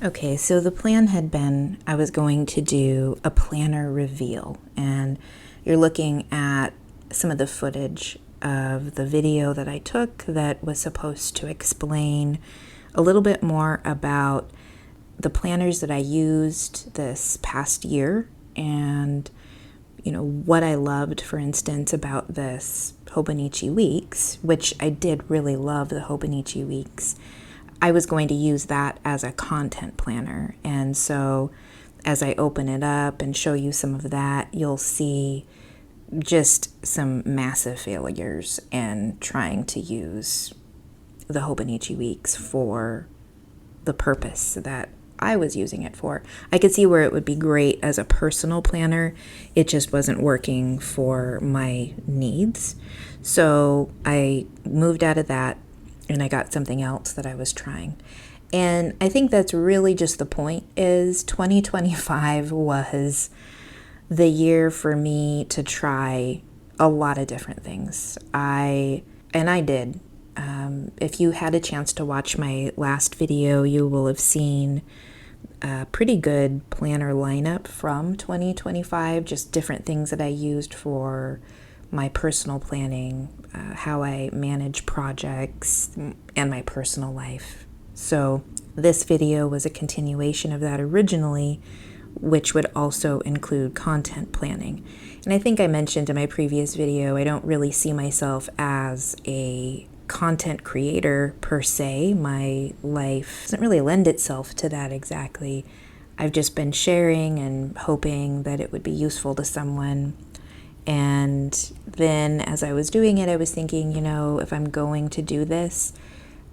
Okay, so the plan had been I was going to do a planner reveal, and you're looking at some of the footage of the video that I took that was supposed to explain a little bit more about the planners that I used this past year and what I loved, for instance, about this Hobonichi Weeks, which I did really love the Hobonichi Weeks. I was going to use that as a content planner. And so as I open it up and show you some of that, you'll see just some massive failures in trying to use the Hobonichi Weeks for the purpose that I was using it for. I could see where it would be great as a personal planner. It just wasn't working for my needs. So I moved out of that and I got something else that I was trying. And I think that's really just the point is 2025 was the year for me to try a lot of different things. I did. If you had a chance to watch my last video, you will have seen a pretty good planner lineup from 2025, just different things that I used for my personal planning, how I manage projects, and my personal life. So this video was a continuation of that originally, which would also include content planning. And I think I mentioned in my previous video, I don't really see myself as a content creator per se. My life doesn't really lend itself to that exactly. I've just been sharing and hoping that it would be useful to someone. And then as I was doing it, I was thinking, if I'm going to do this,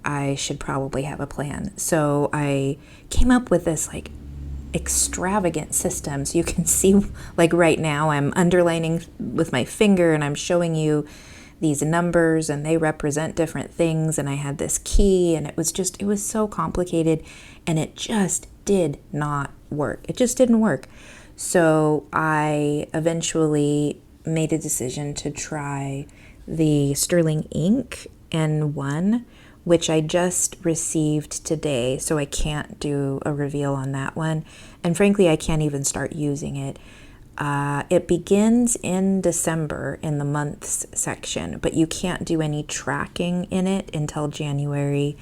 I should probably have a plan. So I came up with this extravagant system. So you can see right now I'm underlining with my finger and I'm showing you these numbers and they represent different things. And I had this key and it was so complicated and it just did not work. It just didn't work. So I eventually made a decision to try the Sterling Ink N1, which I just received today, so I can't do a reveal on that one. And frankly, I can't even start using it. It begins in December in the months section, but you can't do any tracking in it until January,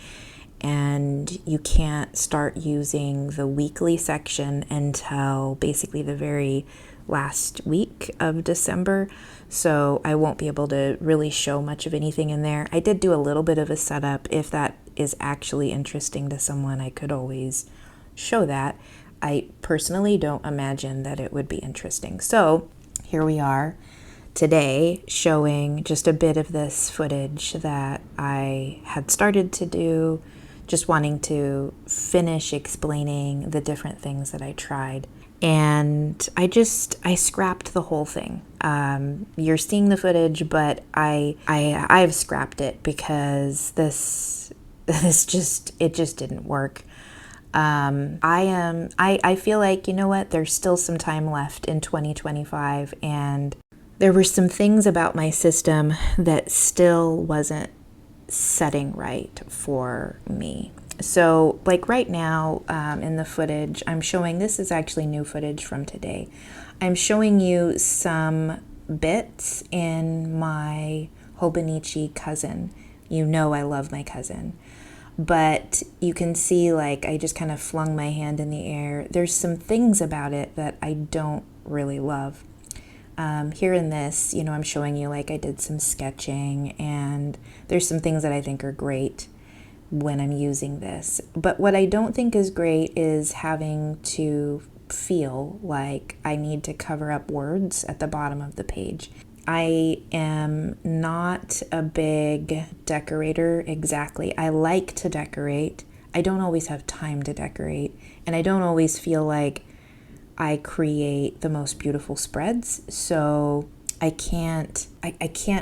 and you can't start using the weekly section until basically the very last week of December. So I won't be able to really show much of anything in there. I did do a little bit of a setup. If that is actually interesting to someone, I could always show that. I personally don't imagine that it would be interesting. So here we are today showing just a bit of this footage that I had started to do, just wanting to finish explaining the different things that I tried. And I scrapped the whole thing. You're seeing the footage, but I've scrapped it because it just didn't work. I feel like, there's still some time left in 2025, and there were some things about my system that still wasn't setting right for me. So right now in the footage, I'm showing, this is actually new footage from today. I'm showing you some bits in my Hobonichi Cousin. I love my cousin. But you can see I just kind of flung my hand in the air. There's some things about it that I don't really love. Here in this, I'm showing you I did some sketching and there's some things that I think are great when I'm using this. But what I don't think is great is having to feel like I need to cover up words at the bottom of the page. I am not a big decorator exactly. I like to decorate. I don't always have time to decorate, and I don't always feel like I create the most beautiful spreads, so I can't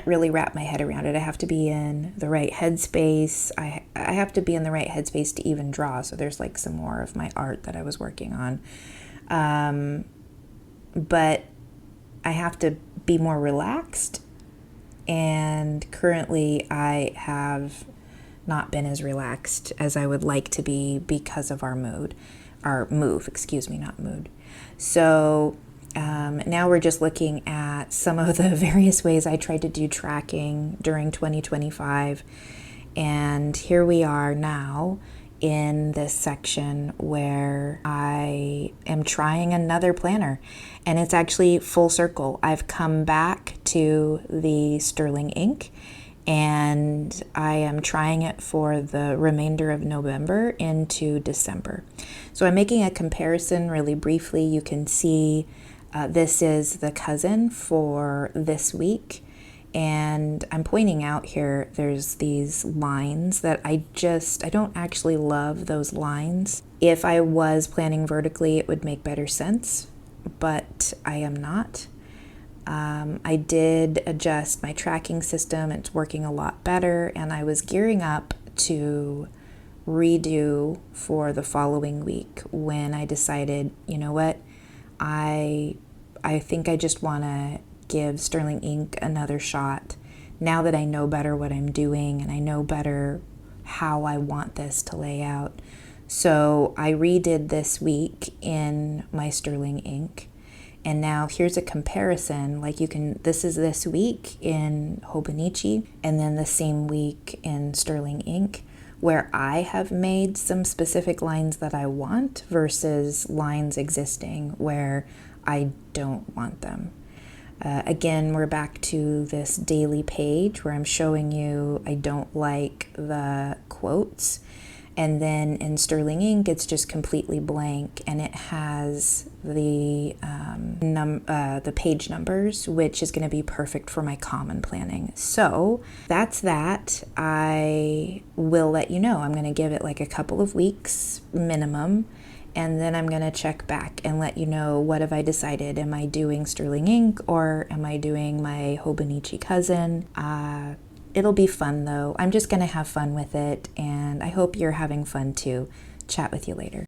really wrap my head around it. I have to be in the right headspace. I have to be in the right headspace to even draw. So there's some more of my art that I was working on. But I have to be more relaxed. And currently I have not been as relaxed as I would like to be because of our mood. or move, excuse me, not mood. So now we're just looking at some of the various ways I tried to do tracking during 2025. And here we are now in this section where I am trying another planner, and it's actually full circle. I've come back to the Sterling ink, and I am trying it for the remainder of November into December. So I'm making a comparison really briefly. You can see this is the cousin for this week. And I'm pointing out here, there's these lines that I don't actually love those lines. If I was planning vertically, it would make better sense, but I am not. I did adjust my tracking system. It's working a lot better, and I was gearing up to redo for the following week when I decided, you know what, I think I just want to give Sterling ink another shot now that I know better what I'm doing and I know better how I want this to lay out. So I redid this week in my Sterling ink, and now here's a comparison. Like this is this week in Hobonichi, and then the same week in Sterling ink, where I have made some specific lines that I want versus lines existing where I don't want them. Again, we're back to this daily page where I'm showing you I don't like the quotes. And then in Sterling ink, it's just completely blank, and it has the page numbers, which is going to be perfect for my common planning. So that's that. I will let you know. I'm going to give it like a couple of weeks minimum, and then I'm going to check back and let you know what have I decided. Am I doing Sterling ink or am I doing my Hobonichi cousin? It'll be fun though. I'm just going to have fun with it, and I hope you're having fun too. Chat with you later.